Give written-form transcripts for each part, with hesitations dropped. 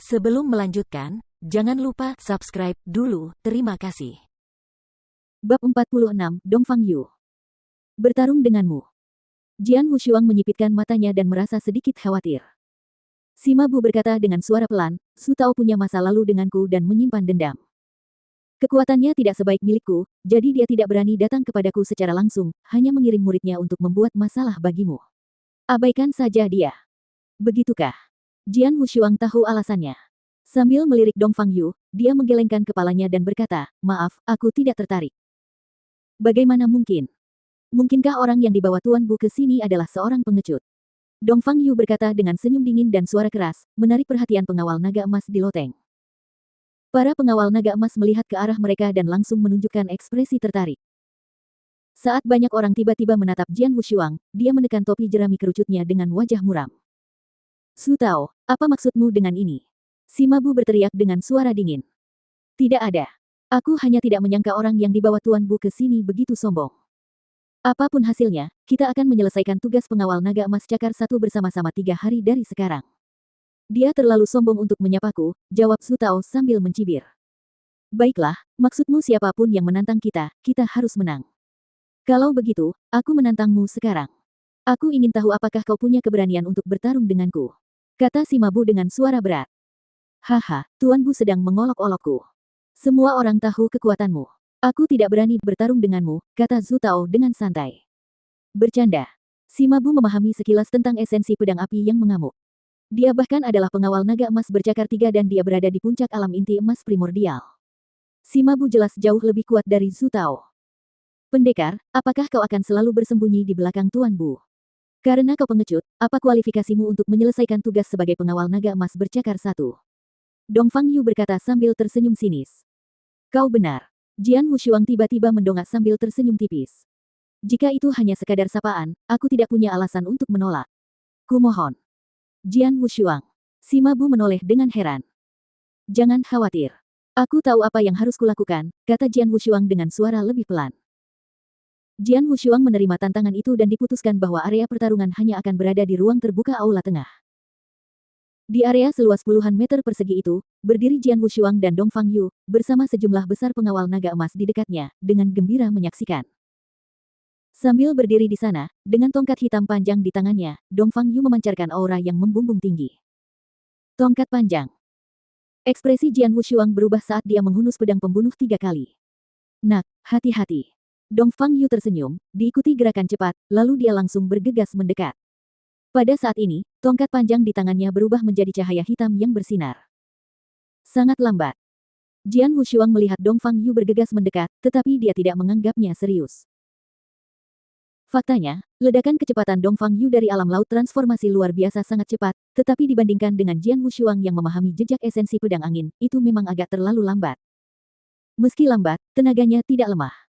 Sebelum melanjutkan, jangan lupa subscribe dulu. Terima kasih. Bab 46, Dongfang Yu. Bertarung denganmu. Jian Wushuang menyipitkan matanya dan merasa sedikit khawatir. Sima Bu berkata dengan suara pelan, Su Tao punya masa lalu denganku dan menyimpan dendam. Kekuatannya tidak sebaik milikku, jadi dia tidak berani datang kepadaku secara langsung, hanya mengirim muridnya untuk membuat masalah bagimu. Abaikan saja dia. Begitukah? Jian Wushuang tahu alasannya. Sambil melirik Dongfang Yu, dia menggelengkan kepalanya dan berkata, maaf, aku tidak tertarik. Bagaimana mungkin? Mungkinkah orang yang dibawa Tuan Bu ke sini adalah seorang pengecut? Dongfang Yu berkata dengan senyum dingin dan suara keras, menarik perhatian pengawal naga emas di loteng. Para pengawal naga emas melihat ke arah mereka dan langsung menunjukkan ekspresi tertarik. Saat banyak orang tiba-tiba menatap Jian Wushuang, dia menekan topi jerami kerucutnya dengan wajah muram. Su Tao, apa maksudmu dengan ini? Sima Bu berteriak dengan suara dingin. Tidak ada. Aku hanya tidak menyangka orang yang dibawa Tuan Bu ke sini begitu sombong. Apapun hasilnya, kita akan menyelesaikan tugas pengawal naga emas Cakar 1 bersama-sama 3 hari dari sekarang. Dia terlalu sombong untuk menyapaku, jawab Su Tao sambil mencibir. Baiklah, maksudmu siapapun yang menantang kita, kita harus menang. Kalau begitu, aku menantangmu sekarang. Aku ingin tahu apakah kau punya keberanian untuk bertarung denganku. Kata Sima Bu dengan suara berat. Haha, Tuan Bu sedang mengolok-olokku. Semua orang tahu kekuatanmu. Aku tidak berani bertarung denganmu, kata Su Tao dengan santai. Bercanda. Sima Bu memahami sekilas tentang esensi pedang api yang mengamuk. Dia bahkan adalah pengawal naga emas bercakar 3 dan dia berada di puncak alam inti emas primordial. Sima Bu jelas jauh lebih kuat dari Su Tao. Pendekar, apakah kau akan selalu bersembunyi di belakang Tuan Bu? Karena kau pengecut, apa kualifikasimu untuk menyelesaikan tugas sebagai pengawal naga emas bercakar 1? Dongfang Yu berkata sambil tersenyum sinis. Kau benar. Jian Wushuang tiba-tiba mendongak sambil tersenyum tipis. Jika itu hanya sekadar sapaan, aku tidak punya alasan untuk menolak. Kumohon. Jian Wushuang. Sima Bu menoleh dengan heran. Jangan khawatir. Aku tahu apa yang harus kulakukan, kata Jian Wushuang dengan suara lebih pelan. Jian Wushuang menerima tantangan itu dan diputuskan bahwa area pertarungan hanya akan berada di ruang terbuka aula tengah. Di area seluas puluhan meter persegi itu, berdiri Jian Wushuang dan Dongfang Yu, bersama sejumlah besar pengawal naga emas di dekatnya, dengan gembira menyaksikan. Sambil berdiri di sana, dengan tongkat hitam panjang di tangannya, Dongfang Yu memancarkan aura yang membumbung tinggi. Tongkat panjang. Ekspresi Jian Wushuang berubah saat dia menghunus pedang pembunuh 3 kali. Nak, hati-hati. Dongfang Yu tersenyum, diikuti gerakan cepat, lalu dia langsung bergegas mendekat. Pada saat ini, tongkat panjang di tangannya berubah menjadi cahaya hitam yang bersinar. Sangat lambat. Jian Wushuang melihat Dongfang Yu bergegas mendekat, tetapi dia tidak menganggapnya serius. Faktanya, ledakan kecepatan Dongfang Yu dari alam laut transformasi luar biasa sangat cepat, tetapi dibandingkan dengan Jian Wushuang yang memahami jejak esensi pedang angin, itu memang agak terlalu lambat. Meski lambat, tenaganya tidak lemah.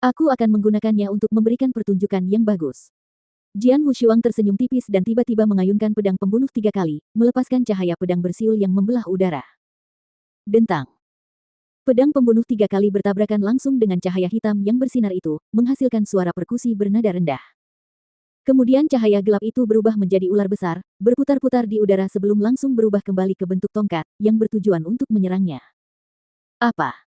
Aku akan menggunakannya untuk memberikan pertunjukan yang bagus. Jian Wushuang tersenyum tipis dan tiba-tiba mengayunkan pedang pembunuh 3 kali, melepaskan cahaya pedang bersiul yang membelah udara. Dentang. Pedang pembunuh 3 kali bertabrakan langsung dengan cahaya hitam yang bersinar itu, menghasilkan suara perkusi bernada rendah. Kemudian cahaya gelap itu berubah menjadi ular besar, berputar-putar di udara sebelum langsung berubah kembali ke bentuk tongkat, yang bertujuan untuk menyerangnya. Apa?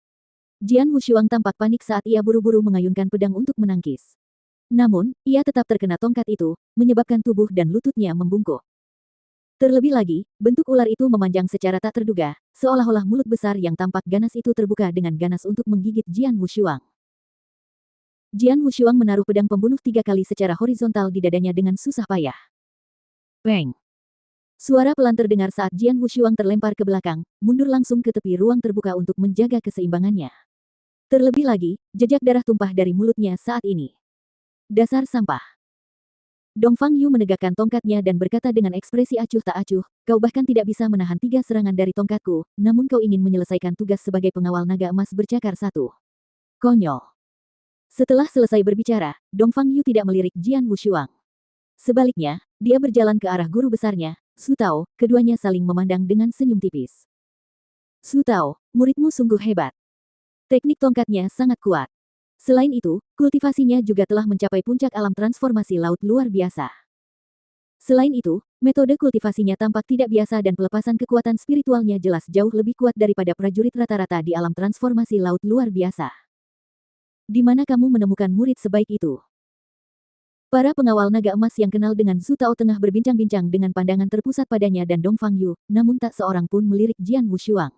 Jian Wushuang tampak panik saat ia buru-buru mengayunkan pedang untuk menangkis. Namun, ia tetap terkena tongkat itu, menyebabkan tubuh dan lututnya membungkuk. Terlebih lagi, bentuk ular itu memanjang secara tak terduga, seolah-olah mulut besar yang tampak ganas itu terbuka dengan ganas untuk menggigit Jian Wushuang. Jian Wushuang menaruh pedang pembunuh 3 kali secara horizontal di dadanya dengan susah payah. Peng! Suara pelan terdengar saat Jian Wushuang terlempar ke belakang, mundur langsung ke tepi ruang terbuka untuk menjaga keseimbangannya. Terlebih lagi, jejak darah tumpah dari mulutnya saat ini. Dasar sampah. Dongfang Yu menegakkan tongkatnya dan berkata dengan ekspresi acuh tak acuh, kau bahkan tidak bisa menahan 3 serangan dari tongkatku, namun kau ingin menyelesaikan tugas sebagai pengawal naga emas bercakar 1. Konyol. Setelah selesai berbicara, Dongfang Yu tidak melirik Jian Wushuang. Sebaliknya, dia berjalan ke arah guru besarnya, Su Tao, keduanya saling memandang dengan senyum tipis. Su Tao, muridmu sungguh hebat. Teknik tongkatnya sangat kuat. Selain itu, kultivasinya juga telah mencapai puncak alam transformasi laut luar biasa. Selain itu, Metode kultivasinya tampak tidak biasa dan pelepasan kekuatan spiritualnya jelas jauh lebih kuat daripada prajurit rata-rata di alam transformasi laut luar biasa. Di mana kamu menemukan murid sebaik itu? Para pengawal naga emas yang kenal dengan Zhu Tao tengah berbincang-bincang dengan pandangan terpusat padanya dan Dongfang Yu, namun tak seorang pun melirik Jian Wushuang.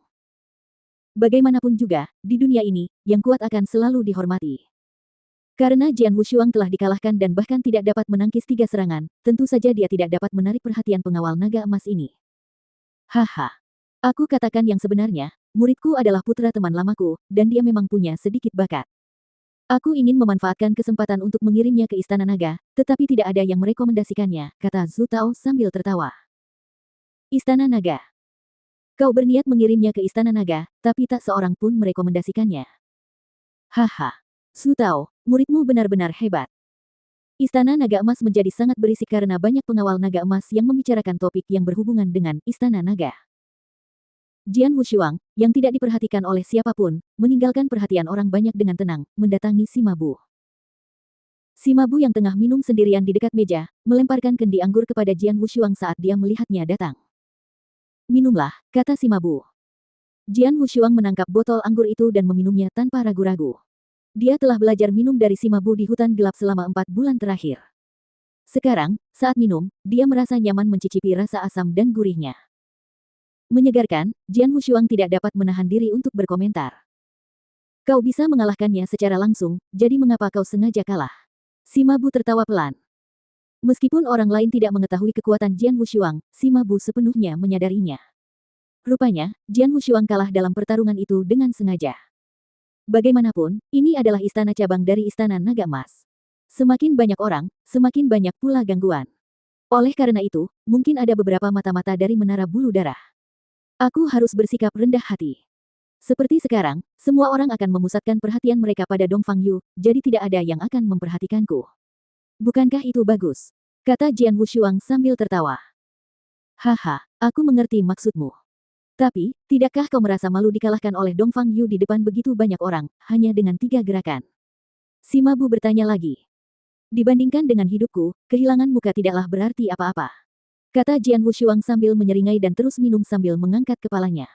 Bagaimanapun juga, di dunia ini, yang kuat akan selalu dihormati. Karena Jian Wushuang telah dikalahkan dan bahkan tidak dapat menangkis 3 serangan, tentu saja dia tidak dapat menarik perhatian pengawal naga emas ini. Haha. Aku katakan yang sebenarnya, muridku adalah putra teman lamaku, dan dia memang punya sedikit bakat. Aku ingin memanfaatkan kesempatan untuk mengirimnya ke Istana Naga, tetapi tidak ada yang merekomendasikannya, kata Zhu Tao sambil tertawa. Istana Naga. Kau berniat mengirimnya ke Istana Naga, tapi tak seorang pun merekomendasikannya. Haha. Zhu Tao, muridmu benar-benar hebat. Istana Naga Emas menjadi sangat berisik karena banyak pengawal naga emas yang membicarakan topik yang berhubungan dengan Istana Naga. Jian Wushuang, yang tidak diperhatikan oleh siapapun, meninggalkan perhatian orang banyak dengan tenang, mendatangi Sima Bu. Sima Bu yang tengah minum sendirian di dekat meja, melemparkan kendi anggur kepada Jian Wushuang saat dia melihatnya datang. Minumlah, kata Sima Bu. Jian Wushuang menangkap botol anggur itu dan meminumnya tanpa ragu-ragu. Dia telah belajar minum dari Sima Bu di hutan gelap selama 4 bulan terakhir. Sekarang, saat minum, dia merasa nyaman mencicipi rasa asam dan gurihnya. Menyegarkan, Jian Wushuang tidak dapat menahan diri untuk berkomentar. Kau bisa mengalahkannya secara langsung, jadi mengapa kau sengaja kalah? Sima Bu tertawa pelan. Meskipun orang lain tidak mengetahui kekuatan Jian Wushuang, Sima Bu sepenuhnya menyadarinya. Rupanya, Jian Wushuang kalah dalam pertarungan itu dengan sengaja. Bagaimanapun, ini adalah istana cabang dari Istana Naga Emas. Semakin banyak orang, semakin banyak pula gangguan. Oleh karena itu, mungkin ada beberapa mata-mata dari Menara Bulu Darah. Aku harus bersikap rendah hati. Seperti sekarang, semua orang akan memusatkan perhatian mereka pada Dongfang Yu, jadi tidak ada yang akan memperhatikanku. Bukankah itu bagus? Kata Jian Wushuang sambil tertawa. Haha, aku mengerti maksudmu. Tapi, tidakkah kau merasa malu dikalahkan oleh Dongfang Yu di depan begitu banyak orang, hanya dengan 3 gerakan? Sima Bu bertanya lagi. Dibandingkan dengan hidupku, kehilangan muka tidaklah berarti apa-apa. Kata Jian Wushuang sambil menyeringai dan terus minum sambil mengangkat kepalanya.